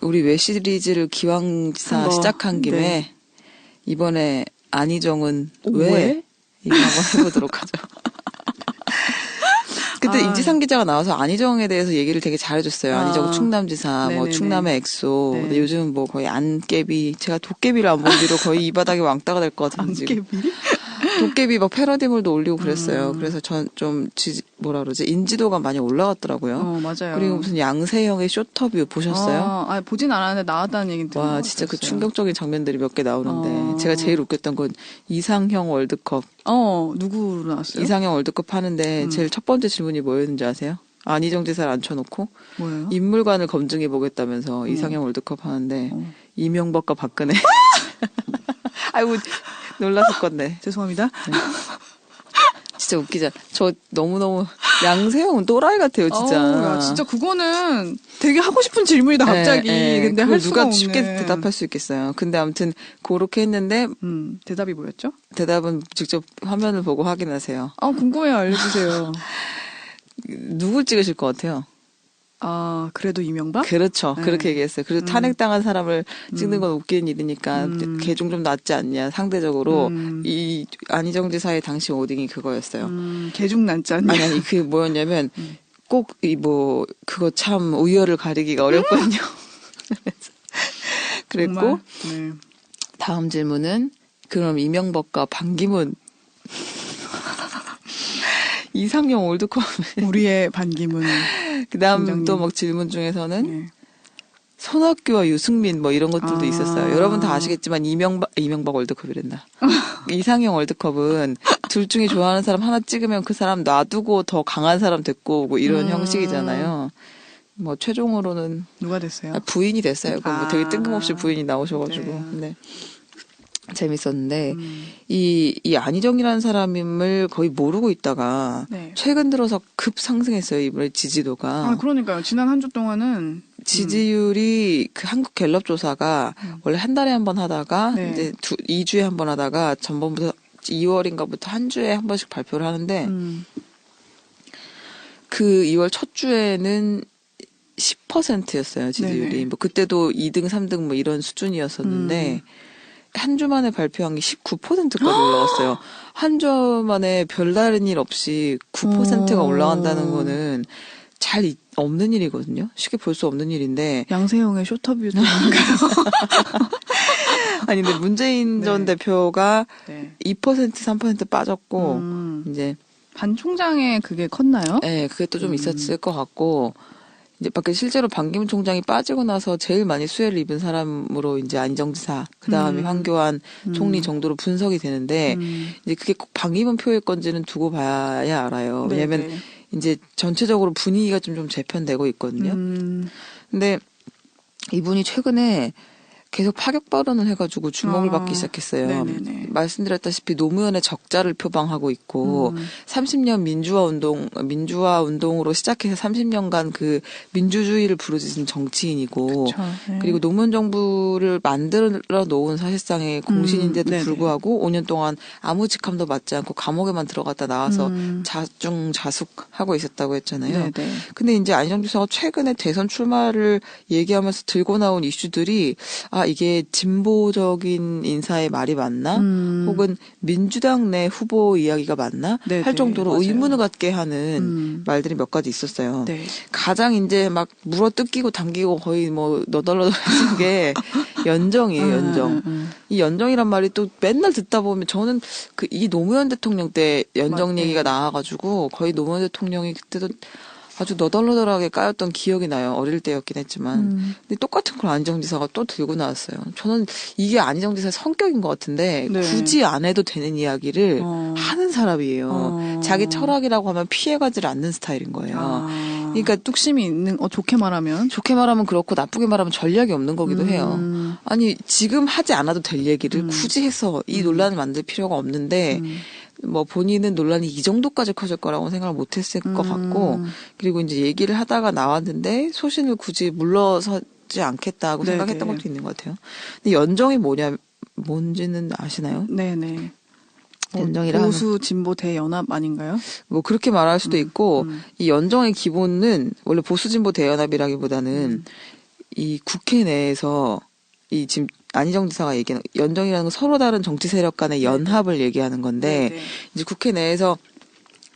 우리 외 시리즈를 기왕지사 시작한 김에 네. 이번에 안희정은 왜? 이거 한번 해보도록 하죠. 그때 임지상 기자가 나와서 안희정에 대해서 얘기를 되게 잘해줬어요. 안희정 충남지사, 뭐 충남의 엑소. 네. 근데 요즘 뭐 거의 안깨비, 제가 도깨비를 안 본 뒤로 거의 이 바닥에 왕따가 될 것 같은데 지금. 안깨비? 도깨비 막 패러디물도 올리고 그랬어요. 그래서 전 좀 뭐라 그러지 인지도가 많이 올라갔더라고요. 맞아요. 그리고 무슨 양세형의 쇼터뷰 보셨어요? 보진 않았는데 나왔다는 얘기는 들은 와 것 진짜 그 같았어요. 충격적인 장면들이 몇 개 나오는데 제가 제일 웃겼던 건 이상형 월드컵. 누구로 나왔어요? 이상형 월드컵 하는데 제일 첫 번째 질문이 뭐였는지 아세요? 안희정 지사를 앉혀놓고 뭐예요? 인물관을 검증해 보겠다면서 이상형 월드컵 하는데 이명박과 박근혜. 아이고 놀랐을 건데. 죄송합니다. 네. 진짜 웃기죠. 저 너무너무 양세형은 또라이 같아요, 진짜. 야, 진짜 그거는 되게 하고 싶은 질문이다 갑자기. 근데 할 수가 누가 없네. 쉽게 대답할 수 있겠어요. 근데 아무튼 그렇게 했는데 대답이 뭐였죠? 대답은 직접 화면을 보고 확인하세요. 궁금해요. 알려주세요. 누굴 찍으실 것 같아요? 그래도 이명박? 그렇죠. 네. 그렇게 얘기했어요. 그래서 탄핵당한 사람을 찍는 건 웃기는 일이니까 개중 좀 낫지 않냐. 상대적으로 이 안희정 지사의 당시 워딩이 그거였어요. 개중 낫지 않냐. 아니 그 뭐였냐면 꼭 그거 참 우열을 가리기가 어렵거든요. 그랬고 네. 다음 질문은 그럼 이명박과 반기문 이상형 월드컵 우리의 반기문. 그다음 또 막 질문 중에서는 손학규와 유승민 뭐 이런 것들도 있었어요. 여러분 다 아시겠지만 이명박 월드컵이랬나. 이상형 월드컵은 둘 중에 좋아하는 사람 하나 찍으면 그 사람 놔두고 더 강한 사람 데리고 오고 이런 형식이잖아요. 뭐 최종으로는 누가 됐어요? 부인이 됐어요. 뭐 되게 뜬금없이 부인이 나오셔가지고. 네. 재밌었는데 이 안희정이라는 사람을 거의 모르고 있다가 최근 들어서 급 상승했어요. 이번에 지지도가. 그러니까요. 지난 한 주 동안은 지지율이 그 한국 갤럽 조사가 원래 한 달에 한 번 하다가 이제 2주에 한 번 하다가 전번부터 2월인가부터 한 주에 한 번씩 발표를 하는데 그 2월 첫 주에는 10%였어요. 지지율이. 뭐 그때도 2등, 3등 뭐 이런 수준이었었는데 한 주 만에 발표한 게 19%까지 올라갔어요. 한 주 만에 별다른 일 없이 9%가 올라간다는 거는 없는 일이거든요. 쉽게 볼 수 없는 일인데. 양세형의 쇼터뷰도 있는가요? 아니, 근데 문재인 전 대표가 2%, 3% 빠졌고, 이제. 반 총장의 그게 컸나요? 네, 그게 또 좀 있었을 것 같고, 이제 실제로 반기문 총장이 빠지고 나서 제일 많이 수혜를 입은 사람으로 이제 안희정 지사, 그 다음에 황교안 총리 정도로 분석이 되는데, 이제 그게 꼭 반기문 표일 건지는 두고 봐야 알아요. 왜냐면 이제 전체적으로 분위기가 좀 재편되고 있거든요. 근데 이분이 최근에 계속 파격 발언을 해가지고 주목을 받기 시작했어요. 말씀드렸다시피 노무현의 적자를 표방하고 있고 30년 민주화 운동으로 시작해서 30년간 그 민주주의를 부르짖은 정치인이고 그리고 노무현 정부를 만들어 놓은 사실상의 공신인데도 불구하고 5년 동안 아무 직함도 맡지 않고 감옥에만 들어갔다 나와서 자중자숙하고 있었다고 했잖아요. 근데 이제 안희정 지사가 최근에 대선 출마를 얘기하면서 들고 나온 이슈들이 이게 진보적인 인사의 말이 맞나? 혹은 민주당 내 후보 이야기가 맞나? 할 정도로 맞아요. 의문을 갖게 하는 말들이 몇 가지 있었어요. 가장 이제 막 물어 뜯기고 당기고 거의 뭐 너덜너덜해진 게 연정이에요, 연정. 이 연정이란 말이 또 맨날 듣다 보면 저는 이 노무현 대통령 때 연정 얘기가 나와가지고 거의 노무현 대통령이 그때도 아주 너덜너덜하게 까였던 기억이 나요. 어릴 때였긴 했지만. 근데 똑같은 걸 안희정 지사가 또 들고 나왔어요. 저는 이게 안희정 지사의 성격인 것 같은데 굳이 안 해도 되는 이야기를 하는 사람이에요. 자기 철학이라고 하면 피해가지를 않는 스타일인 거예요. 그러니까 뚝심이 있는 좋게 말하면 그렇고 나쁘게 말하면 전략이 없는 거기도 해요. 아니 지금 하지 않아도 될 얘기를 굳이 해서 이 논란을 만들 필요가 없는데 뭐 본인은 논란이 이 정도까지 커질 거라고 생각을 못했을 것 같고 그리고 이제 얘기를 하다가 나왔는데 소신을 굳이 물러서지 않겠다고 생각했던 것도 있는 것 같아요. 근데 연정이 뭔지는 아시나요? 네네. 연정이라 보수 진보 대연합 아닌가요? 뭐 그렇게 말할 수도 있고 이 연정의 기본은 원래 보수 진보 대연합이라기보다는 이 국회 내에서 이 지금 안희정 지사가 얘기하는 연정이라는 건 서로 다른 정치 세력 간의 연합을 얘기하는 건데 네네. 이제 국회 내에서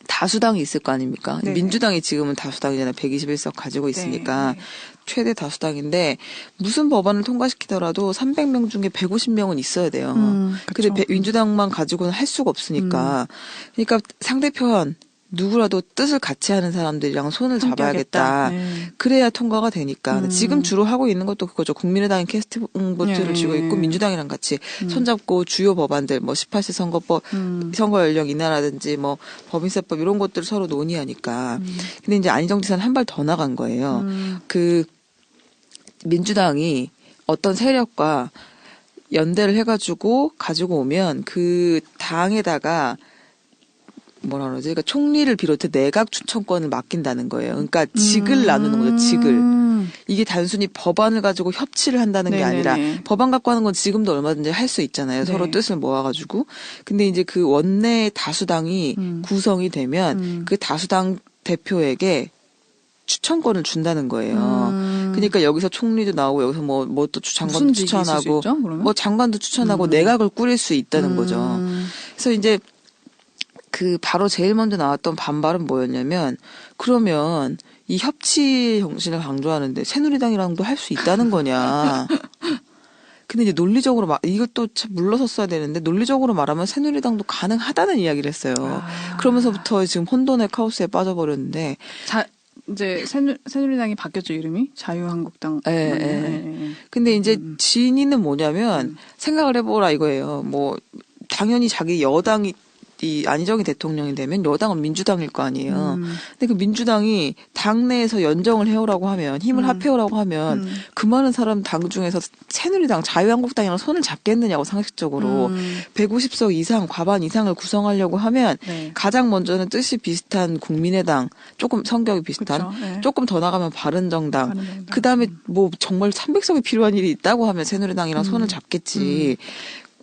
다수당이 있을 거 아닙니까? 네네. 민주당이 지금은 다수당이잖아요. 121석 가지고 있으니까 네. 최대 다수당인데 무슨 법안을 통과시키더라도 300명 중에 150명은 있어야 돼요. 그쵸. 근데 민주당만 가지고는 할 수가 없으니까 그러니까 상대편 누구라도 뜻을 같이 하는 사람들이랑 손을 잡아야겠다. 함께하겠다. 네. 그래야 통과가 되니까. 근데 지금 주로 하고 있는 것도 그거죠. 국민의당이 캐스팅보트를 네. 쥐고 있고 민주당이랑 같이 손잡고 주요 법안들 뭐 18세 선거법, 선거 연령 인하라든지 뭐 법인세법 이런 것들을 서로 논의하니까. 근데 이제 안희정 지사는 한 발 더 나간 거예요. 그 민주당이 어떤 세력과 연대를 해가지고 가지고 오면 그 당에다가 뭐라 그러지? 그러니까 총리를 비롯해 내각 추천권을 맡긴다는 거예요. 그러니까 직을 나누는 거죠. 직을. 이게 단순히 법안을 가지고 협치를 한다는 게 네네네. 아니라 법안 갖고 하는 건 지금도 얼마든지 할 수 있잖아요. 네. 서로 뜻을 모아가지고. 근데 이제 그 원내 다수당이 구성이 되면 그 다수당 대표에게 추천권을 준다는 거예요. 그러니까 여기서 총리도 나오고 여기서 뭐 또 장관도 무슨 직이 있을 수 추천하고 있죠, 그러면? 뭐 장관도 추천하고 내각을 꾸릴 수 있다는 거죠. 그래서 이제 그 바로 제일 먼저 나왔던 반발은 뭐였냐면 그러면 이 협치 정신을 강조하는데 새누리당이랑도 할 수 있다는 거냐. 근데 이제 논리적으로 이것도 참 물러섰어야 되는데 논리적으로 말하면 새누리당도 가능하다는 이야기를 했어요. 그러면서부터 지금 혼돈의 카오스에 빠져버렸는데 이제 새누리당이 바뀌었죠, 이름이? 자유한국당. 예, 맞나요? 예. 예. 근데 이제 진위는 뭐냐면 생각을 해보라 이거예요. 뭐 당연히 자기 여당이 이 안희정이 대통령이 되면 여당은 민주당일 거 아니에요. 근데 그 민주당이 당내에서 연정을 해오라고 하면 힘을 합해오라고 하면 그 많은 사람 당 중에서 새누리당, 자유한국당이랑 손을 잡겠느냐고 상식적으로 150석 이상, 과반 이상을 구성하려고 하면 네. 가장 먼저는 뜻이 비슷한 국민의당, 조금 성격이 비슷한, 그쵸, 네. 조금 더 나가면 바른정당, 바른정당. 그 다음에 뭐 정말 300석이 필요한 일이 있다고 하면 새누리당이랑 손을 잡겠지.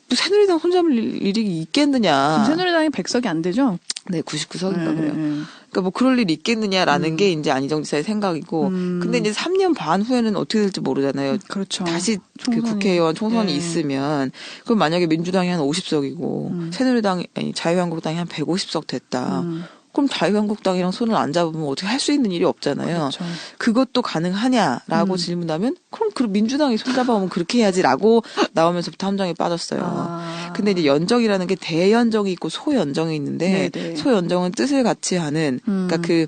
뭐 새누리당 손잡을 일이 있겠느냐. 새누리당이 100석이 안 되죠? 네, 99석인가 그래요. 네. 그러니까 뭐 그럴 일이 있겠느냐라는 게 이제 안희정 지사의 생각이고, 근데 이제 3년 반 후에는 어떻게 될지 모르잖아요. 그렇죠. 다시 그 총선이. 국회의원 총선이 네. 있으면, 그럼 만약에 민주당이 한 50석이고, 새누리당이, 아니, 자유한국당이 한 150석 됐다. 그럼 자유한국당이랑 손을 안 잡으면 어떻게 할 수 있는 일이 없잖아요. 그렇죠. 그것도 가능하냐라고 질문하면 그럼 민주당이 손 잡아오면 그렇게 해야지라고 나오면서부터 함정에 빠졌어요. 근데 이제 연정이라는 게 대연정이 있고 소연정이 있는데 네네. 소연정은 뜻을 같이 하는 그러니까 그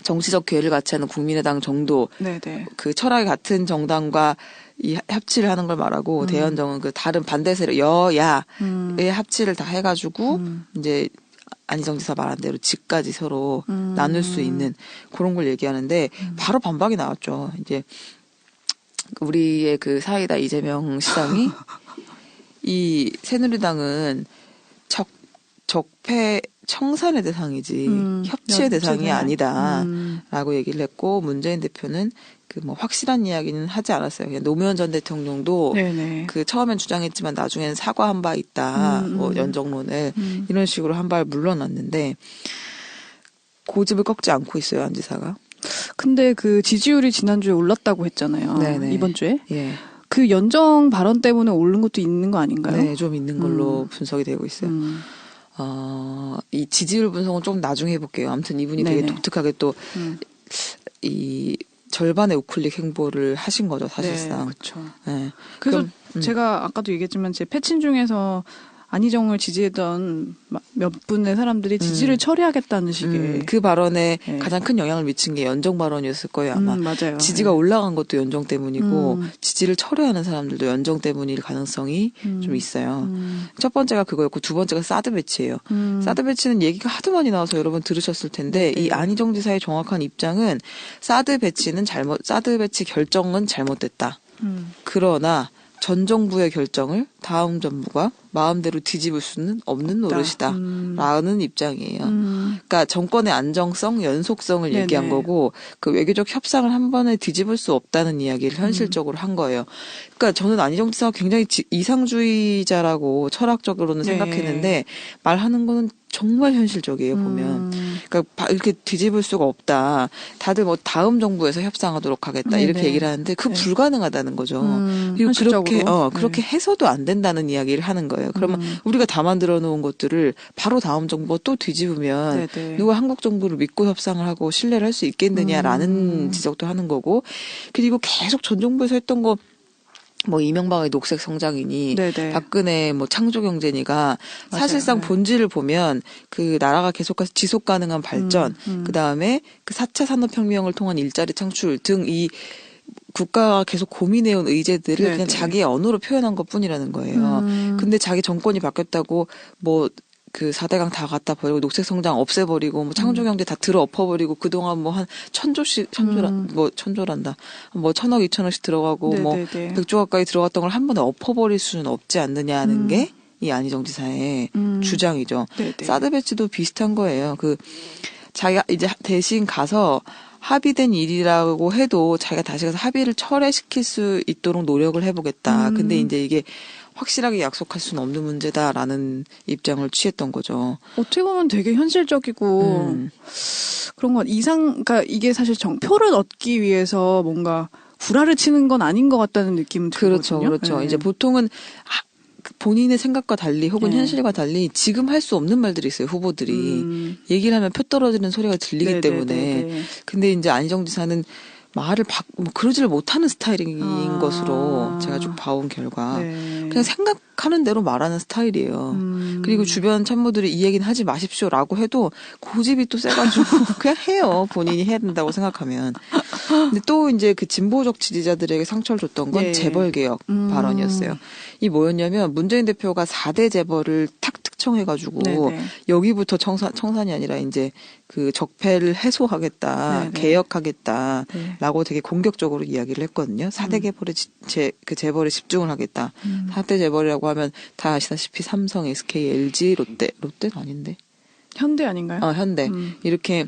정치적 궤를 같이 하는 국민의당 정도 네네. 그 철학이 같은 정당과 이 합치를 하는 걸 말하고 대연정은 그 다른 반대 세력 여야의 합치를 다 해가지고 이제 안희정 지사 말한 대로 직까지 서로 나눌 수 있는 그런 걸 얘기하는데 바로 반박이 나왔죠. 이제 우리의 그 사이다 이재명 시장이 이 새누리당은 적폐 청산의 대상이지 협치의 대상이 아니다라고 얘기를 했고 문재인 대표는 그 뭐 확실한 이야기는 하지 않았어요. 그냥 노무현 전 대통령도 네네. 그 처음엔 주장했지만 나중에는 사과한 바 있다. 뭐 연정론을 이런 식으로 한 발 물러났는데 고집을 꺾지 않고 있어요, 안 지사가. 근데 그 지지율이 지난주에 올랐다고 했잖아요. 네네. 이번 주에. 예. 그 연정 발언 때문에 오른 것도 있는 거 아닌가요? 네, 좀 있는 걸로 분석이 되고 있어요. 이 지지율 분석은 좀 나중에 해볼게요. 아무튼 이분이 되게 네네. 독특하게 또 이 절반의 우클릭 행보를 하신 거죠, 사실상. 네, 그렇죠. 네. 그래서 그럼, 제가 아까도 얘기했지만 제 패친 중에서 안희정을 지지했던 몇 분의 사람들이 지지를 처리하겠다는 식의 그 발언에 네. 가장 큰 영향을 미친 게 연정 발언이었을 거예요, 아마. 맞아요. 지지가 네. 올라간 것도 연정 때문이고 지지를 철회하는 사람들도 연정 때문일 가능성이 좀 있어요. 첫 번째가 그거였고 두 번째가 사드 배치예요. 사드 배치는 얘기가 하도 많이 나와서 여러분 들으셨을 텐데 네. 이 안희정 지사의 정확한 입장은 사드 배치 결정은 잘못됐다. 그러나 전 정부의 결정을 다음 정부가 마음대로 뒤집을 수는 없는 노릇이다. 라는 입장이에요. 그러니까 정권의 안정성, 연속성을 네네. 얘기한 거고 그 외교적 협상을 한 번에 뒤집을 수 없다는 이야기를 현실적으로 한 거예요. 그러니까 저는 안희정 지사가 굉장히 이상주의자라고 철학적으로는 네. 생각했는데 말하는 거는 정말 현실적이에요, 보면. 그러니까 이렇게 뒤집을 수가 없다. 다들 뭐 다음 정부에서 협상하도록 하겠다. 이렇게 네네. 얘기를 하는데 그 네. 불가능하다는 거죠. 그리고 현실적으로. 그렇게 해서도 안 된다는 이야기를 하는 거예요. 그러면 우리가 다 만들어 놓은 것들을 바로 다음 정부가 또 뒤집으면 네네. 누가 한국 정부를 믿고 협상을 하고 신뢰를 할 수 있겠느냐라는 지적도 하는 거고, 그리고 계속 전 정부에서 했던 거 뭐 이명박의 녹색 성장이니 네네. 박근혜 뭐 창조 경제니가 맞아요. 사실상 네. 본질을 보면 그 나라가 계속해서 지속 가능한 발전, 그다음에 그 4차 산업혁명을 통한 일자리 창출 등 이 국가가 계속 고민해온 의제들을 네네. 그냥 자기의 언어로 표현한 것뿐이라는 거예요. 근데 자기 정권이 바뀌었다고 뭐 그 4대강 다 갖다 버리고 녹색 성장 없애버리고 뭐 창조 경제 다 들어 엎어버리고 그동안 뭐 한 천조란다. 뭐 1,000억, 2,000억씩 들어가고 뭐 네네네. 100조 가까이 들어갔던 걸 한 번에 엎어버릴 수는 없지 않느냐는 게 이 안희정 지사의 주장이죠. 네네. 사드 배치도 비슷한 거예요. 그 자기가 이제 대신 가서 합의된 일이라고 해도 자기가 다시 가서 합의를 철회시킬 수 있도록 노력을 해보겠다. 근데 이제 이게 확실하게 약속할 수는 없는 문제다라는 입장을 취했던 거죠. 어떻게 보면 되게 현실적이고 그런 건 그러니까 이게 사실 표를 얻기 위해서 뭔가 구라를 치는 건 아닌 것 같다는 느낌은 그렇죠, 들거든요. 그렇죠. 네. 이제 보통은 본인의 생각과 달리 혹은 네. 현실과 달리 지금 할 수 없는 말들이 있어요, 후보들이. 얘기를 하면 표 떨어지는 소리가 들리기 네네네네. 때문에. 근데 이제 안희정 지사는 말을 뭐 그러지를 못하는 스타일인 것으로 제가 쭉 봐온 결과 네. 그냥 생각하는 대로 말하는 스타일이에요. 그리고 주변 참모들이 이 얘기는 하지 마십시오라고 해도 고집이 또 세가지고 그냥 해요. 본인이 해야 된다고 생각하면. 근데 또 이제 그 진보적 지지자들에게 상처를 줬던 건 예. 재벌개혁 발언이었어요. 이 뭐였냐면 문재인 대표가 4대 재벌을 탁 특정해가지고 네네. 여기부터 청산이 아니라 이제 그 적폐를 해소하겠다, 네네. 개혁하겠다라고 되게 공격적으로 이야기를 했거든요. 4대 재벌에 그 재벌에 집중을 하겠다. 4대 재벌이라고 하면 다 아시다시피 삼성, SK, LG, 롯데는 아닌데. 현대 아닌가요? 현대. 이렇게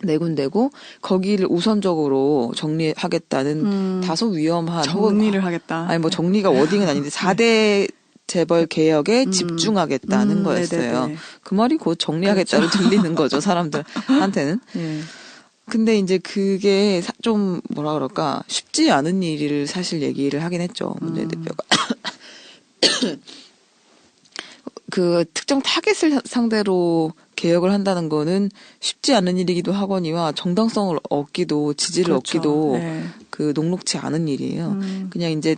네 군데고 거기를 우선적으로 정리하겠다는 다소 위험한 정리를 하겠다. 아니 뭐 정리가 워딩은 아닌데 4대 재벌 개혁에 집중하겠다는 거였어요. 네네네. 그 말이 곧 정리하겠다로 들리는 거죠, 사람들한테는. 예. 근데 이제 그게 좀 뭐라 그럴까 쉽지 않은 일을 사실 얘기를 하긴 했죠, 문재인 대표가. 그 특정 타겟을 상대로 개혁을 한다는 거는 쉽지 않은 일이기도 하거니와 정당성을 얻기도 지지를 그렇죠. 얻기도 네. 그 녹록치 않은 일이에요. 그냥 이제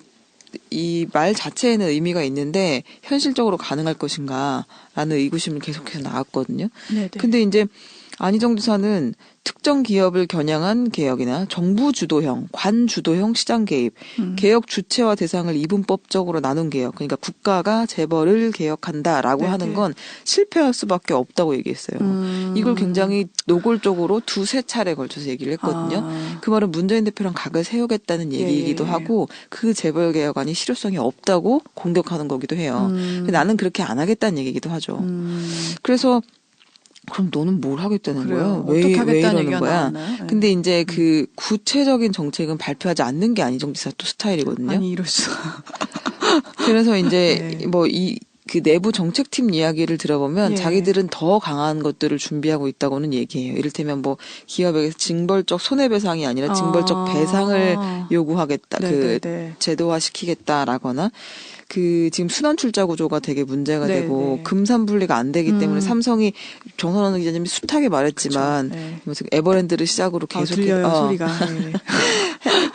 이 말 자체에는 의미가 있는데 현실적으로 가능할 것인가라는 의구심을 계속해서 나왔거든요. 네네. 근데 이제 안희정 지사는 특정 기업을 겨냥한 개혁이나 정부 주도형, 관 주도형 시장 개입, 개혁 주체와 대상을 이분법적으로 나눈 개혁, 그러니까 국가가 재벌을 개혁한다라고 네네. 하는 건 실패할 수밖에 없다고 얘기했어요. 이걸 굉장히 노골적으로 2-3차례 걸쳐서 얘기를 했거든요. 그 말은 문재인 대표랑 각을 세우겠다는 얘기이기도 예. 하고 그 재벌 개혁안이 실효성이 없다고 공격하는 거기도 해요. 근데 나는 그렇게 안 하겠다는 얘기이기도 하죠. 그래서 그럼 너는 뭘 하겠다는 그래요. 거야? 어떻게 왜 하겠다는 이러는 얘기가 거야? 나왔나요? 네. 근데 이제 그 구체적인 정책은 발표하지 않는 게 안희정 지사 또 스타일이거든요. 아니 이럴 수가. 그래서 이제 네. 뭐 그 내부 정책팀 이야기를 들어보면 예. 자기들은 더 강한 것들을 준비하고 있다고는 얘기해요. 이를테면 뭐 기업에게서 징벌적 손해배상이 아니라 징벌적 배상을 요구하겠다. 그 네네네. 제도화시키겠다라거나 그 지금 순환 출자 구조가 되게 문제가 네, 되고 네. 금산 분리가 안 되기 때문에 삼성이 정선환 기자님이 숱하게 말했지만 그쵸, 네. 무슨 에버랜드를 시작으로 계속 들려요 소리가. 네.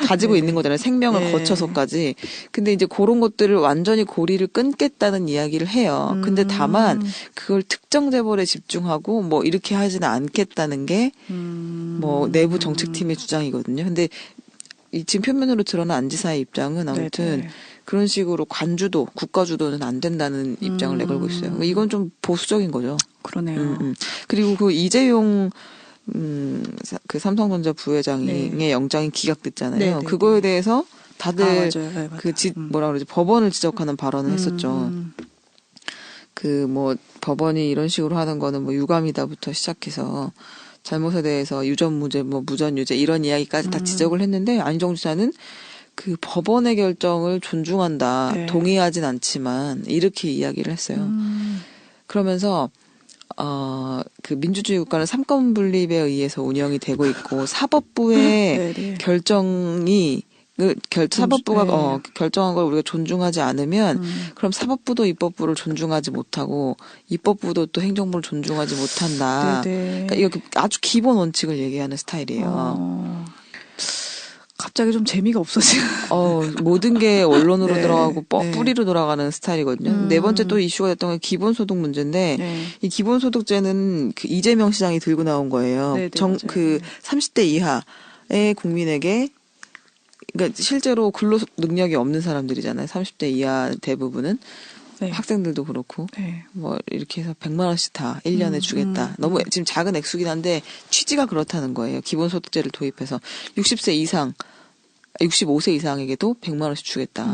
가지고 네. 있는 거잖아요. 생명을 네. 거쳐서까지. 근데 이제 그런 것들을 완전히 고리를 끊겠다는 이야기를 해요. 근데 다만 그걸 특정 재벌에 집중하고 뭐 이렇게 하지는 않겠다는 게 뭐 내부 정책팀의 주장이거든요. 근데 이 지금 표면으로 드러난 안 지사의 입장은 아무튼 네네. 그런 식으로 관주도, 국가주도는 안 된다는 입장을 내걸고 있어요. 그러니까 이건 좀 보수적인 거죠. 그러네요. 그리고 그 이재용 그 삼성전자 부회장의 네. 영장이 기각됐잖아요. 네네네. 그거에 대해서 다들 맞아요. 네, 맞다. 그 뭐라 그러지 법원을 지적하는 발언을 했었죠. 그 뭐 법원이 이런 식으로 하는 거는 뭐 유감이다부터 시작해서 잘못에 대해서 유전무죄, 뭐 무전유죄 이런 이야기까지 다 지적을 했는데 안희정 지사는 그 법원의 결정을 존중한다, 네. 동의하진 않지만 이렇게 이야기를 했어요. 그러면서 그 민주주의 국가는 삼권 분립에 의해서 운영이 되고 있고 사법부의 네네. 결정이 사법부가 네. 결정한 걸 우리가 존중하지 않으면 그럼 사법부도 입법부를 존중하지 못하고 입법부도 또 행정부를 존중하지 못한다. 네네. 그러니까 이거 아주 기본 원칙을 얘기하는 스타일이에요. 갑자기 좀 재미가 없어지는. 모든 게 원론으로 네, 들어가고 네. 뿌리로 돌아가는 스타일이거든요. 네 번째 또 이슈가 됐던 건 기본소득 문제인데 네. 이 기본소득제는 그 이재명 시장이 들고 나온 거예요. 네, 네, 맞아요. 그 30대 이하의 국민에게 그러니까 실제로 근로 능력이 없는 사람들이잖아요. 30대 이하 대부분은 네. 학생들도 그렇고 네. 뭐 이렇게 해서 100만 원씩 다 1년에 주겠다. 너무 지금 작은 액수긴 한데 취지가 그렇다는 거예요. 기본소득제를 도입해서 60세 이상 65세 이상에게도 100만 원씩 주겠다.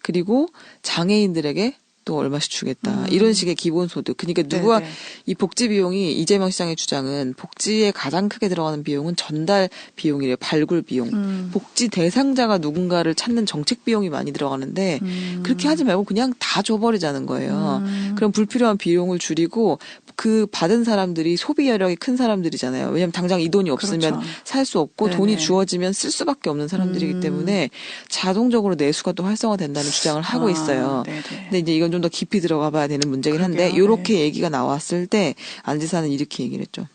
그리고 장애인들에게 또 얼마씩 주겠다. 이런 식의 기본소득. 그러니까 누가 네네. 이 복지 비용이 이재명 시장의 주장은 복지에 가장 크게 들어가는 비용은 전달 비용이래요. 발굴 비용. 복지 대상자가 누군가를 찾는 정책 비용이 많이 들어가는데 그렇게 하지 말고 그냥 다 줘버리자는 거예요. 그럼 불필요한 비용을 줄이고 그 받은 사람들이 소비 여력이 큰 사람들이잖아요. 왜냐하면 당장 이 돈이 없으면 그렇죠. 살 수 없고 네네. 돈이 주어지면 쓸 수밖에 없는 사람들이기 때문에 자동적으로 내수가 또 활성화된다는 주장을 하고 있어요. 네네. 근데 이제 이건 좀 더 깊이 들어가 봐야 되는 문제긴 한데 그러게요. 이렇게 얘기가 나왔을 때 안 지사는 이렇게 얘기를 했죠.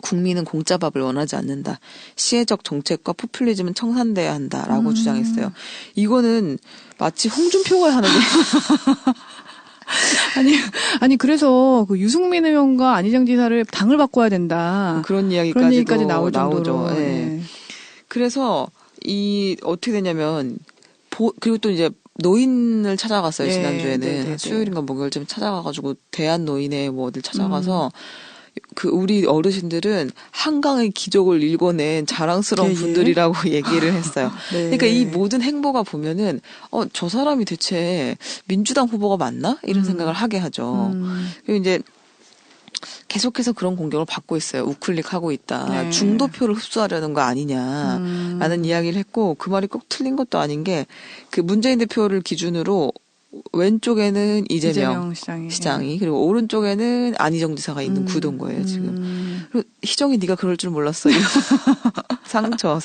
국민은 공짜밥을 원하지 않는다. 시혜적 정책과 포퓰리즘은 청산돼야 한다라고 주장했어요. 이거는 마치 홍준표가 하는 아니 그래서 그 유승민 의원과 안희정 지사를 당을 바꿔야 된다. 그런 그런 이야기까지도 얘기까지 나올 정도로. 나오죠. 예. 네. 그래서 이 어떻게 되냐면 그리고 또 이제 노인을 찾아갔어요. 네, 지난주에는 네, 네, 한 수요일인가 목요일쯤 찾아가가지고 대한 노인회 뭐 어딜 찾아가서 음. 그 우리 어르신들은 한강의 기적을 일궈낸 자랑스러운 예, 예. 분들이라고 얘기를 했어요. 네. 그러니까 이 모든 행보가 보면은 저 사람이 대체 민주당 후보가 맞나? 이런 생각을 하게 하죠. 그리고 이제 계속해서 그런 공격을 받고 있어요. 우클릭하고 있다. 네. 중도표를 흡수하려는 거 아니냐라는 이야기를 했고 그 말이 꼭 틀린 것도 아닌 게 그 문재인 대표를 기준으로 왼쪽에는 이재명 시장이 그리고 오른쪽에는 안희정 지사가 있는 구도인 거예요 지금. 그리고 희정이 네가 그럴 줄 몰랐어. 상처.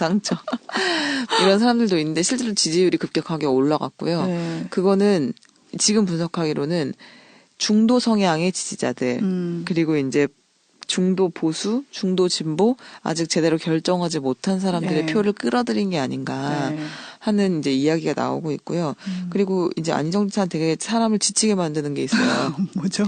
이런 사람들도 있는데 실제로 지지율이 급격하게 올라갔고요. 네. 그거는 지금 분석하기로는 중도 성향의 지지자들 그리고 이제 중도 보수, 중도 진보 아직 제대로 결정하지 못한 사람들의 네. 표를 끌어들인 게 아닌가 네. 하는 이제 이야기가 나오고 있고요. 그리고 이제 안희정 지사는 되게 사람을 지치게 만드는 게 있어요. 뭐죠?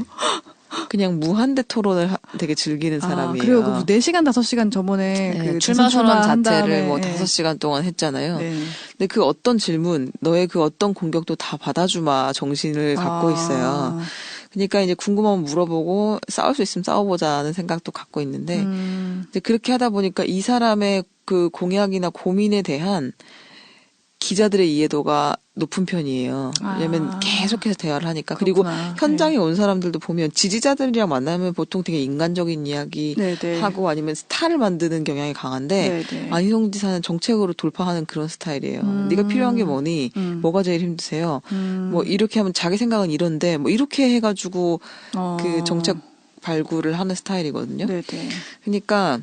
그냥 무한대 토론을 되게 즐기는 사람이에요. 그리고 그 4시간, 5시간 저번에 네, 그 출마 선언 한 자체를 다음에, 뭐 네. 5시간 동안 했잖아요. 네. 근데 그 어떤 질문, 너의 그 어떤 공격도 다 받아주마 정신을 갖고 있어요. 그러니까 이제 궁금하면 물어보고 싸울 수 있으면 싸워보자는 생각도 갖고 있는데 이제 그렇게 하다 보니까 이 사람의 그 공약이나 고민에 대한 기자들의 이해도가 높은 편이에요. 왜냐면 계속해서 대화를 하니까. 그렇구나. 그리고 현장에 온 사람들도 보면 지지자들이랑 만나면 보통 되게 인간적인 이야기 네네. 하고 아니면 스타를 만드는 경향이 강한데 네네. 안희정 지사는 정책으로 돌파하는 그런 스타일이에요. 네가 필요한 게 뭐니? 뭐가 제일 힘드세요? 뭐 이렇게 하면 자기 생각은 이런데 뭐 이렇게 해가지고 그 정책 발굴을 하는 스타일이거든요. 네네. 그러니까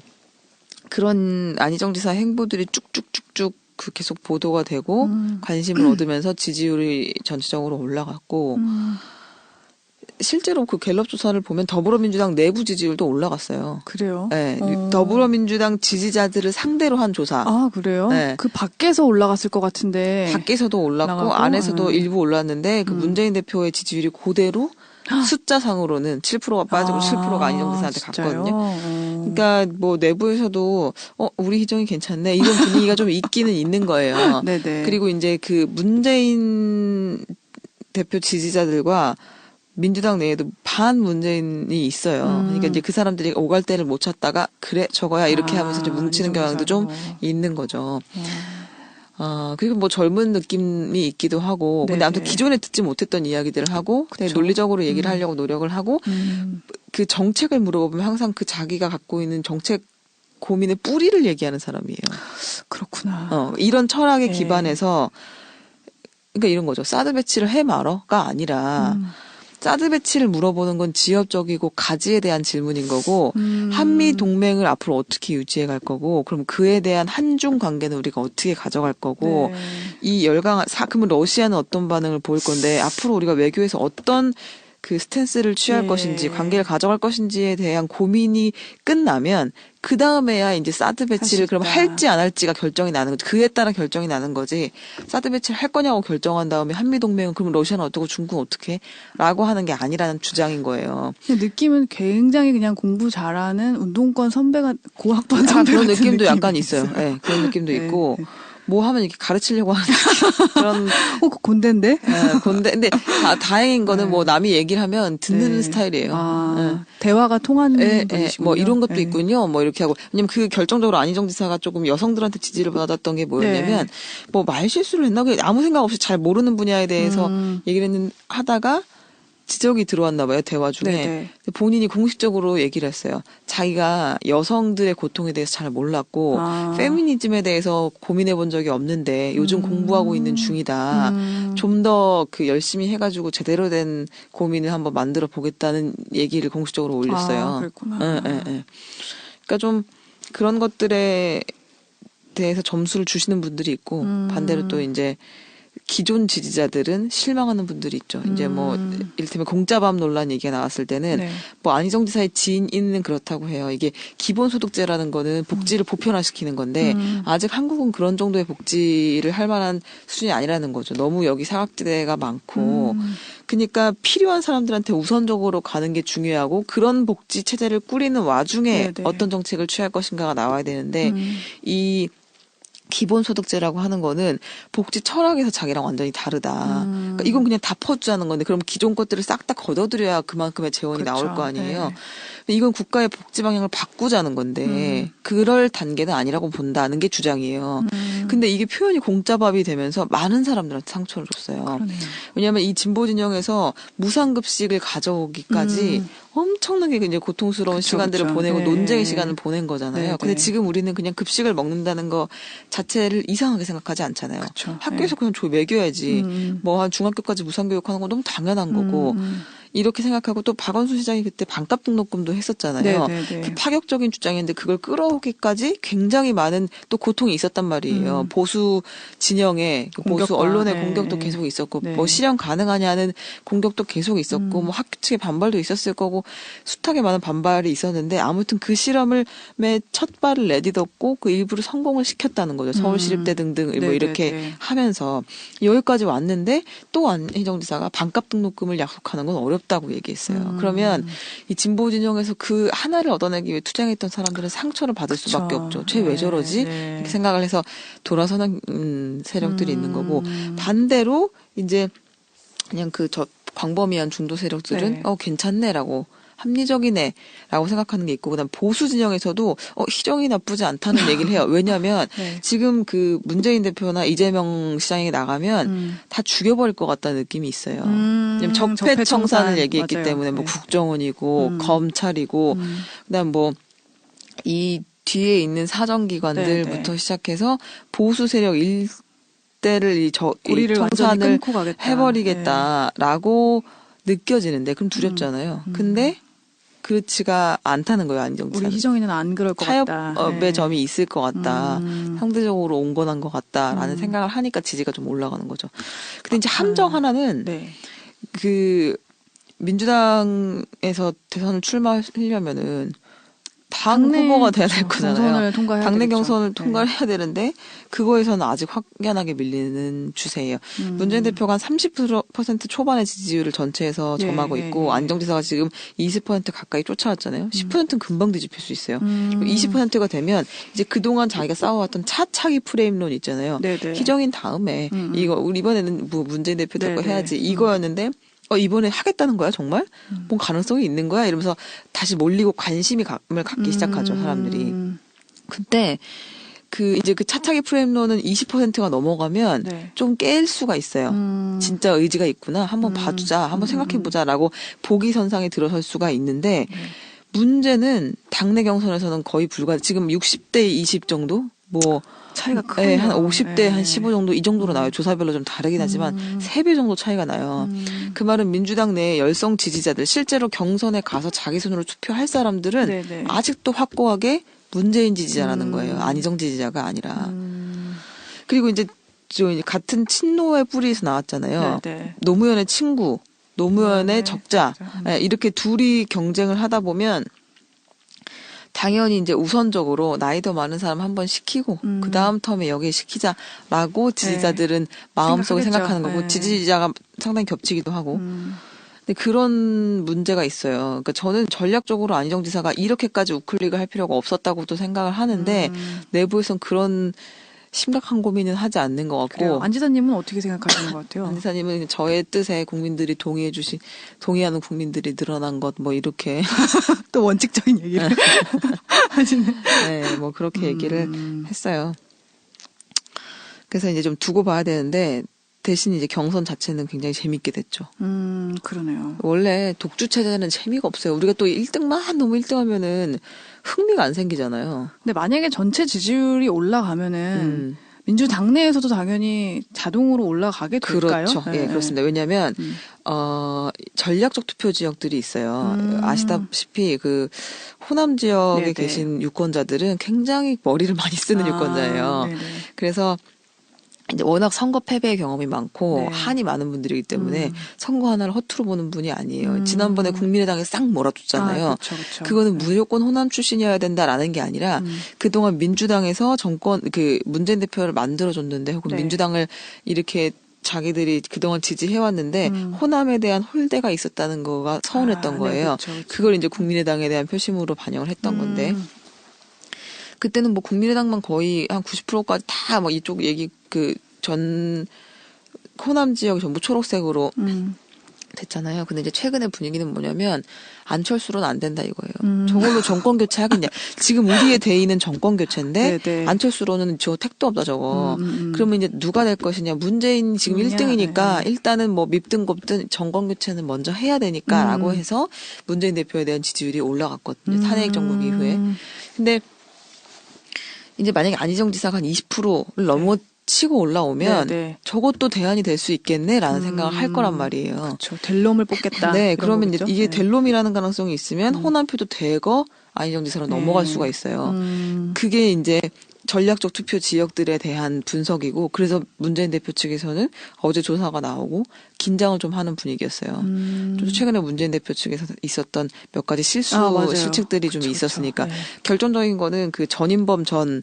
그런 안희정 지사 행보들이 쭉쭉쭉쭉 그 계속 보도가 되고 관심을 얻으면서 지지율이 전체적으로 올라갔고 실제로 그 갤럽 조사를 보면 더불어민주당 내부 지지율도 올라갔어요. 그래요? 네, 더불어민주당 지지자들을 상대로 한 조사. 그래요? 네. 그 밖에서 올라갔을 것 같은데. 밖에서도 올랐고 나가고? 안에서도 일부 올랐는데 그 문재인 대표의 지지율이 그대로 숫자상으로는 7%가 빠지고 7%가 안희정 지사한테 진짜요? 갔거든요. 그러니까 뭐 내부에서도 우리 희정이 괜찮네 이런 분위기가 좀 있기는 있는 거예요. 네네. 그리고 이제 그 문재인 대표 지지자들과 민주당 내에도 반 문재인이 있어요. 그러니까 이제 그 사람들이 오갈 때를 못 찾다가 그래 저거야 이렇게 하면서 좀 뭉치는 경향도 좀 있는 거죠. 그리고 뭐 젊은 느낌이 있기도 하고, 근데 아무튼 네네. 기존에 듣지 못했던 이야기들을 하고, 근데 그쵸. 논리적으로 얘기를 하려고 노력을 하고, 그 정책을 물어보면 항상 그 자기가 갖고 있는 정책 고민의 뿌리를 얘기하는 사람이에요. 그렇구나. 이런 철학에 네. 기반해서, 그러니까 이런 거죠. 사드 배치를 해 말어가 아니라, 사드 배치를 물어보는 건 지엽적이고 가지에 대한 질문인 거고 한미 동맹을 앞으로 어떻게 유지해 갈 거고 그럼 그에 대한 한중 관계는 우리가 어떻게 가져갈 거고 네. 이 그러면 러시아는 어떤 반응을 보일 건데 앞으로 우리가 외교에서 어떤 그 스탠스를 취할 예. 것인지 관계를 가져갈 것인지에 대한 고민이 끝나면 그 다음에야 이제 사드 배치를 그럼 할지 안 할지가 결정이 나는 거지. 그에 따라 결정이 나는 거지. 사드 배치를 할 거냐고 결정한 다음에 한미 동맹은 그럼 러시아는 어떻고 중국은 어떻게? 라고 하는 게 아니라는 주장인 거예요. 느낌은 굉장히 그냥 공부 잘하는 운동권 선배가 고학번 선배 그런 같은 느낌도 약간 느낌이 있어요. 네, 그런 느낌도 네, 있고 네. 뭐 하면 이렇게 가르치려고 하는 그런 곤대인데? 근데 다행인 거는 뭐 남이 얘기를 하면 듣는 네. 스타일이에요. 대화가 통하는 분이시군요. 뭐 이런 것도 네. 있군요. 뭐 이렇게 하고 왜냐면 그 결정적으로 안희정 지사가 조금 여성들한테 지지를 받았던 게 뭐였냐면 뭐 말 실수를 했나 아무 생각 없이 잘 모르는 분야에 대해서 얘기를 하다가 지적이 들어왔나 봐요, 대화 중에. 네네. 본인이 공식적으로 얘기를 했어요. 자기가 여성들의 고통에 대해서 잘 몰랐고 페미니즘에 대해서 고민해 본 적이 없는데 요즘 공부하고 있는 중이다. 좀 더 그 열심히 해가지고 제대로 된 고민을 한번 만들어 보겠다는 얘기를 공식적으로 올렸어요. 그랬구나. 그러니까 좀 그런 것들에 대해서 점수를 주시는 분들이 있고 반대로 또 이제 기존 지지자들은 실망하는 분들이 있죠. 이제 뭐 이를테면 공짜밥 논란 얘기가 나왔을 때는 네. 뭐 안희정 지사의 지인은 그렇다고 해요. 이게 기본소득제라는 거는 복지를 보편화시키는 건데 아직 한국은 그런 정도의 복지를 할 만한 수준이 아니라는 거죠. 너무 여기 사각지대가 많고 그러니까 필요한 사람들한테 우선적으로 가는 게 중요하고 그런 복지 체제를 꾸리는 와중에 네네. 어떤 정책을 취할 것인가가 나와야 되는데 이 기본소득제라고 하는 거는 복지 철학에서 자기랑 완전히 다르다. 그러니까 이건 그냥 다 퍼주자는 건데 그럼 기존 것들을 싹 다 걷어들여야 그만큼의 재원이 그렇죠. 나올 거 아니에요. 네. 이건 국가의 복지 방향을 바꾸자는 건데 그럴 단계는 아니라고 본다는 게 주장이에요. 근데 이게 표현이 공짜밥이 되면서 많은 사람들한테 상처를 줬어요. 그러네요. 왜냐하면 이 진보 진영에서 무상급식을 가져오기까지 엄청나게 이제 고통스러운 그쵸, 시간들을 그쵸. 보내고 네. 논쟁의 시간을 보낸 거잖아요. 네, 근데 네. 지금 우리는 그냥 급식을 먹는다는 거 자체를 이상하게 생각하지 않잖아요. 그쵸. 학교에서 그냥 먹여야지. 뭐 한 중학교까지 무상교육하는 건 너무 당연한 거고. 이렇게 생각하고 또 박원순 시장이 그때 반값 등록금도 했었잖아요. 네, 네, 네. 그 파격적인 주장이었는데 그걸 끌어오기까지 굉장히 많은 또 고통이 있었단 말이에요. 보수 진영에 보수 공격과, 언론의 네, 공격도 네. 계속 있었고 네. 뭐 실현 가능하냐는 공격도 계속 있었고 뭐 학교 측의 반발도 있었을 거고 숱하게 많은 반발이 있었는데 아무튼 그 실험을 첫 발을 내딛었고 그 일부를 성공을 시켰다는 거죠. 서울시립대 등등 뭐 네, 이렇게 네, 네. 하면서 여기까지 왔는데 또 안희정 지사가 반값 등록금을 약속하는 건 어렵다고 얘기했어요. 그러면 이 진보 진영에서 그 하나를 얻어내기 위해 투쟁했던 사람들은 상처를 받을 그쵸. 수밖에 없죠. 쟤 왜 네, 저러지? 네. 이렇게 생각을 해서 돌아서는 세력들이 있는 거고 반대로 이제 그냥 광범위한 중도 세력들은 네. 괜찮네라고 합리적이네라고 생각하는 게 있고 그다음 보수 진영에서도 희정이 나쁘지 않다는 얘기를 해요. 왜냐하면 네. 지금 그 문재인 대표나 이재명 시장이 나가면 다 죽여버릴 것 같다는 느낌이 있어요. 왜냐면 적폐청산을 얘기했기 맞아요. 때문에 뭐 네. 국정원이고 검찰이고 그다음 뭐 이 뒤에 있는 사정기관들부터 네, 네. 시작해서 보수 세력 일대를 이 우리를 완전히 청산을 끊고 가겠다. 해버리겠다라고 느껴지는데 그럼 두렵잖아요. 근데 그렇지가 않다는 거예요, 안희정 우리 지사는. 희정이는 안 그럴 것 같다. 타협의 네. 점이 있을 것 같다. 상대적으로 온건한 것 같다라는 생각을 하니까 지지가 좀 올라가는 거죠. 근데 이제 함정 하나는 네. 그 민주당에서 대선을 출마하려면은 당 후보가 돼야 될 거잖아요. 경선을 통과해야 당내 되겠죠. 경선을 네. 통과를 해야 되는데 그거에서는 아직 확연하게 밀리는 추세예요. 문재인 대표가 한 30% 초반의 지지율을 전체에서 점하고 예, 있고 예. 안희정 지사가 지금 20% 가까이 쫓아왔잖아요. 10%는 금방 뒤집힐 수 있어요. 20%가 되면 이제 그동안 자기가 싸워왔던 차차기 프레임론 있잖아요. 네네. 희정인 다음에 이거 우리 이번에는 뭐 문재인 대표 될 거 네네. 해야지 이거였는데 이번에 하겠다는 거야, 정말? 뭔 가능성이 있는 거야? 이러면서 다시 몰리고 관심을 갖기 시작하죠, 사람들이. 근데 이제 그 차차기 프레임론은 20%가 넘어가면 네. 좀 깰 수가 있어요. 진짜 의지가 있구나. 한번 봐주자. 한번 생각해보자라고 보기 선상에 들어설 수가 있는데 문제는 당내 경선에서는 거의 지금 60대 20 정도? 뭐 차이가 크네요. 네, 한 50대 예. 한 15 정도 이 정도로 나와요. 조사별로 좀 다르긴 하지만 3배 정도 차이가 나요. 그 말은 민주당 내 열성 지지자들 실제로 경선에 가서 자기 손으로 투표할 사람들은 네네. 아직도 확고하게 문재인 지지자라는 거예요. 안희정 지지자가 아니라. 그리고 이제 저 같은 친노의 뿌리에서 나왔잖아요. 네네. 노무현의 친구, 노무현의 노무현의 적자. 적자. 예, 이렇게 둘이 경쟁을 하다 보면 당연히 이제 우선적으로 나이 더 많은 사람 한 번 시키고 그 다음 텀에 여기에 시키자라고 지지자들은 마음속에 생각하겠죠. 생각하는 거고 네. 지지자가 상당히 겹치기도 하고 근데 그런 문제가 있어요. 그러니까 저는 전략적으로 안희정 지사가 이렇게까지 우클릭을 할 필요가 없었다고도 생각을 하는데 내부에선 그런 심각한 고민은 하지 않는 것 그래요. 같고 안 지사님은 어떻게 생각하시는 것 같아요? 안 지사님은 저의 뜻에 국민들이 동의하는 국민들이 늘어난 것 뭐 이렇게 또 원칙적인 얘기를 하시네. 네, 뭐 그렇게 얘기를 했어요. 그래서 이제 좀 두고 봐야 되는데 대신 이제 경선 자체는 굉장히 재밌게 됐죠. 그러네요. 원래 독주 체제는 재미가 없어요. 우리가 또 1등만 너무 1등하면은 흥미가 안 생기잖아요. 근데 만약에 전체 지지율이 올라가면은 민주당 내에서도 당연히 자동으로 올라가게 될까요? 그렇죠. 네. 예, 그렇습니다. 왜냐하면 전략적 투표 지역들이 있어요. 아시다시피 그 호남 지역에 네네. 계신 유권자들은 굉장히 머리를 많이 쓰는 유권자예요. 네네. 그래서 이제 워낙 선거 패배의 경험이 많고 네. 한이 많은 분들이기 때문에 선거 하나를 허투루 보는 분이 아니에요. 지난번에 국민의당에 싹 몰아줬잖아요. 그쵸. 그거는 무조건 호남 출신이어야 된다라는 게 아니라 그동안 민주당에서 정권 그 문재인 대표를 만들어줬는데 혹은 네. 민주당을 이렇게 자기들이 그동안 지지해왔는데 호남에 대한 홀대가 있었다는 거가 서운했던 네, 거예요. 그쵸. 그걸 이제 국민의당에 대한 표심으로 반영을 했던 건데 그때는 뭐 국민의당만 거의 한 90%까지 다 뭐 이쪽 얘기 그 전 호남 지역이 전부 초록색으로 됐잖아요. 근데 이제 최근의 분위기는 뭐냐면 안철수로는 안 된다 이거예요. 저걸로 정권 교체 하겠냐. 지금 우리의 대의는 정권 교체인데 네네. 안철수로는 저 택도 없다 저거. 그러면 이제 누가 될 것이냐. 문재인 지금 1등이니까 일단은 뭐 밉든 곱든 정권 교체는 먼저 해야 되니까라고 해서 문재인 대표에 대한 지지율이 올라갔거든요. 탄핵 정국 이후에. 근데 이제 만약에 안희정 지사가 한 20%를 넘어치고 올라오면 네. 저것도 대안이 될 수 있겠네라는 생각을 할 거란 말이에요. 그렇죠. 될 놈을 뽑겠다. 네, 이런 그러면 이제 거겠죠? 이게 네. 될 놈이라는 가능성이 있으면 호남표도 대거 안희정 지사로 넘어갈 네. 수가 있어요. 그게 이제 전략적 투표 지역들에 대한 분석이고 그래서 문재인 대표 측에서는 어제 조사가 나오고 긴장을 좀 하는 분위기였어요. 좀 최근에 문재인 대표 측에서 있었던 몇 가지 맞아요. 실책들이 좀 그쵸. 있었으니까 네. 결정적인 거는 그 전인범 전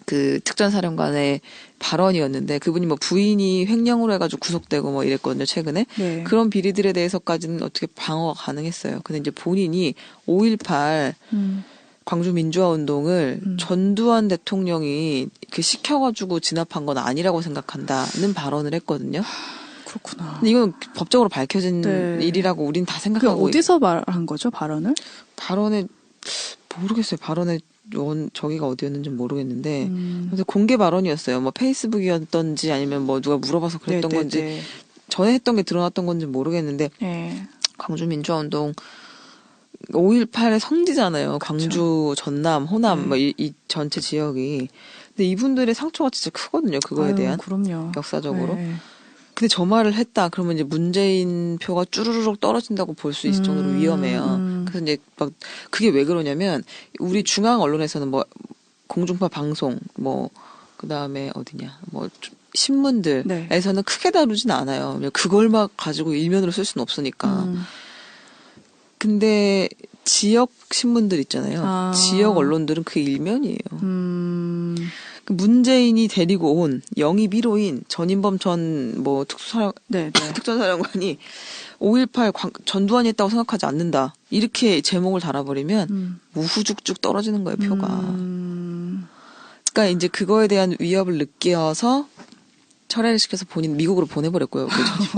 그 특전사령관의 발언이었는데 그분이 뭐 부인이 횡령으로 해가지고 구속되고 뭐 이랬거든요 최근에. 네. 그런 비리들에 대해서까지는 어떻게 방어가 가능했어요. 근데 이제 본인이 5.18 광주 민주화 운동을 전두환 대통령이 그 시켜가지고 진압한 건 아니라고 생각한다는 발언을 했거든요. 그렇구나. 근데 이건 법적으로 밝혀진 네. 일이라고 우린 다 그 생각하고 어디서 말한 거죠, 발언을? 발언에 모르겠어요. 발언에 저기가 어디였는지 모르겠는데 그래서 공개 발언이었어요. 뭐 페이스북이었던지 아니면 뭐 누가 물어봐서 그랬던 건지 전에 했던 게 드러났던 건지 모르겠는데 네. 광주 민주화 운동 5.18의 성지잖아요. 광주, 전남, 호남 뭐 이 전체 지역이. 근데 이분들의 상처가 진짜 크거든요. 그거에 대한 그럼요. 역사적으로. 네. 근데 저 말을 했다 그러면 이제 문재인 표가 쭈르륵 떨어진다고 볼 수 있을 정도로 위험해요. 그래서 이제 막 그게 왜 그러냐면 우리 중앙 언론에서는 뭐 공중파 방송 뭐 그다음에 어디냐 뭐 신문들에서는 크게 다루진 않아요. 그걸 막 가지고 일면으로 쓸 수는 없으니까. 근데 지역 신문들 있잖아요. 지역 언론들은 그 일면이에요. 문재인이 데리고 온 영입 1호인 전인범 전 뭐 특전사령관이 5.18 전두환이 했다고 생각하지 않는다. 이렇게 제목을 달아버리면 우후죽죽 떨어지는 거예요, 표가. 그러니까 이제 그거에 대한 위협을 느껴서 철회를 시켜서 본인 미국으로 보내버렸고요.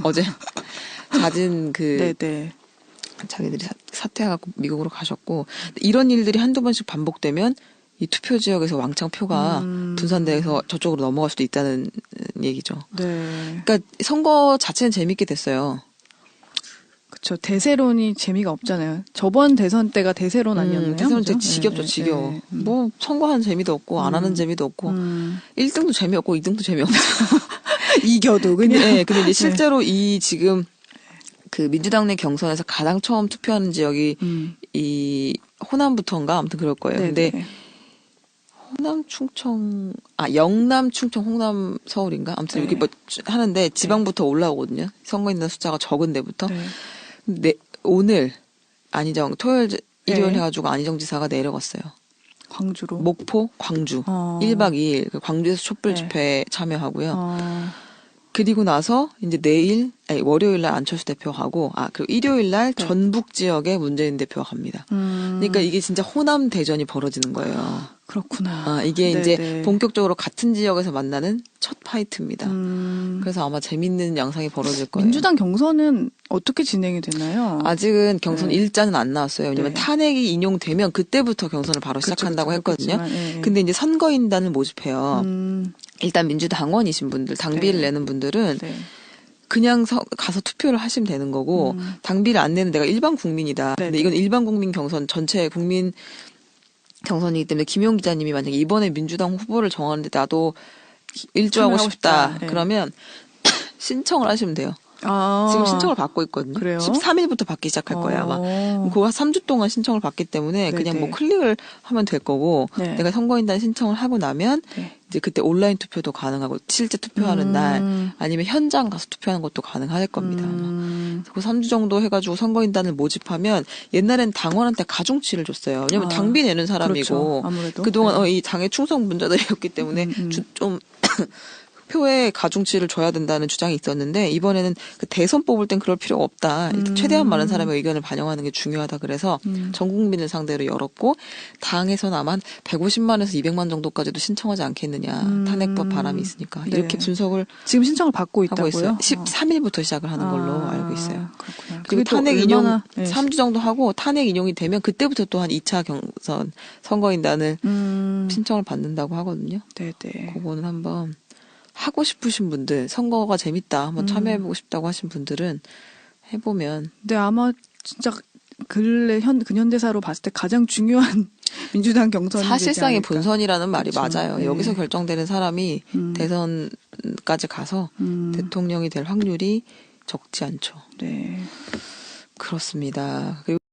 어제 잦은 자기들이 사퇴하고 미국으로 가셨고 이런 일들이 한두 번씩 반복되면 이 투표 지역에서 왕창 표가 분산돼서 저쪽으로 넘어갈 수도 있다는 얘기죠. 네. 그러니까 선거 자체는 재밌게 됐어요. 그쵸. 대세론이 재미가 없잖아요. 저번 대선 때가 대세론 아니었나요? 대선 때 그죠? 지겹죠, 예, 지겨워. 예. 뭐 선거하는 재미도 없고 안 하는 재미도 없고 1등도 재미없고 2등도 재미없고. 이겨도 그냥. 근데 이제 실제로 이 지금 그 민주당 내 경선에서 가장 처음 투표하는 지역이 이 호남부터인가 아무튼 그럴 거예요. 네네. 근데 호남 충청 영남 충청 홍남 서울인가 아무튼 네. 이렇게 뭐 하는데 지방부터 올라오거든요. 선거인단 숫자가 적은 데부터. 네. 근데 오늘 토요일 일요일 네. 해가지고 안희정 지사가 내려갔어요. 광주로. 목포, 광주 1박 2일 그 광주에서 촛불 네. 집회 참여하고요. 어, 그리고 나서 이제 월요일 날 안철수 대표 가고 그리고 일요일 날 네. 전북 지역에 문재인 대표가 갑니다. 그러니까 이게 진짜 호남 대전이 벌어지는 거예요. 그렇구나. 이게 네네. 이제 본격적으로 같은 지역에서 만나는 첫 파이트입니다. 음, 그래서 아마 재밌는 양상이 벌어질 거예요. 민주당 경선은 어떻게 진행이 되나요? 아직은 경선 네. 일자는 안 나왔어요. 왜냐면 네. 탄핵이 인용되면 그때부터 경선을 바로 시작한다고 했거든요. 그렇겠지만, 예. 근데 이제 선거인단을 모집해요. 일단 민주당원이신 분들, 당비를 네. 내는 분들은 네. 그냥 가서 투표를 하시면 되는 거고 당비를 안 내는 내가 일반 국민이다. 근데 네네. 이건 일반 국민 경선 전체 국민 경선이기 때문에 김용 기자님이 만약에 이번에 민주당 후보를 정하는데 나도 일조하고 참여하고 싶다. 싶다. 네. 그러면 신청을 하시면 돼요. 아, 지금 신청을 받고 있거든요. 그래요? 13일부터 받기 시작할 거예요, 아마. 그거 3주 동안 신청을 받기 때문에 그냥 네네. 뭐 클릭을 하면 될 거고 네. 내가 선거인단 신청을 하고 나면 네. 이제 그때 온라인 투표도 가능하고 실제 투표하는 날 아니면 현장 가서 투표하는 것도 가능할 겁니다. 아마. 그 3주 정도 해가지고 선거인단을 모집하면 옛날엔 당원한테 가중치를 줬어요. 왜냐면 당비 내는 사람이고 그렇죠. 아무래도. 그동안 네. 이 당의 충성 문자들이었기 때문에 좀 표에 가중치를 줘야 된다는 주장이 있었는데 이번에는 그 대선 뽑을 땐 그럴 필요가 없다. 일단 최대한 많은 사람의 의견을 반영하는 게 중요하다. 그래서 전 국민을 상대로 열었고 당에서는 아마 150만에서 200만 정도까지도 신청하지 않겠느냐. 탄핵법 바람이 있으니까. 네. 이렇게 분석을 지금 신청을 받고 하고 있다고요? 있어요. 13일부터 시작을 하는 걸로 알고 있어요. 그렇구나. 그리고 그게 또 탄핵 얼마나, 인용 네. 3주 정도 하고 탄핵 인용이 되면 그때부터 또 한 2차 경선 선거인단을 신청을 받는다고 하거든요. 네네. 그거는 한번 하고 싶으신 분들, 선거가 재밌다, 한번 참여해보고 싶다고 하신 분들은 해보면. 근데 아마 진짜 근래 근현대사로 봤을 때 가장 중요한 민주당 경선이 사실상의 되지 않을까. 본선이라는 말이 그렇죠. 맞아요. 네. 여기서 결정되는 사람이 대선까지 가서 대통령이 될 확률이 적지 않죠. 네. 그렇습니다. 그리고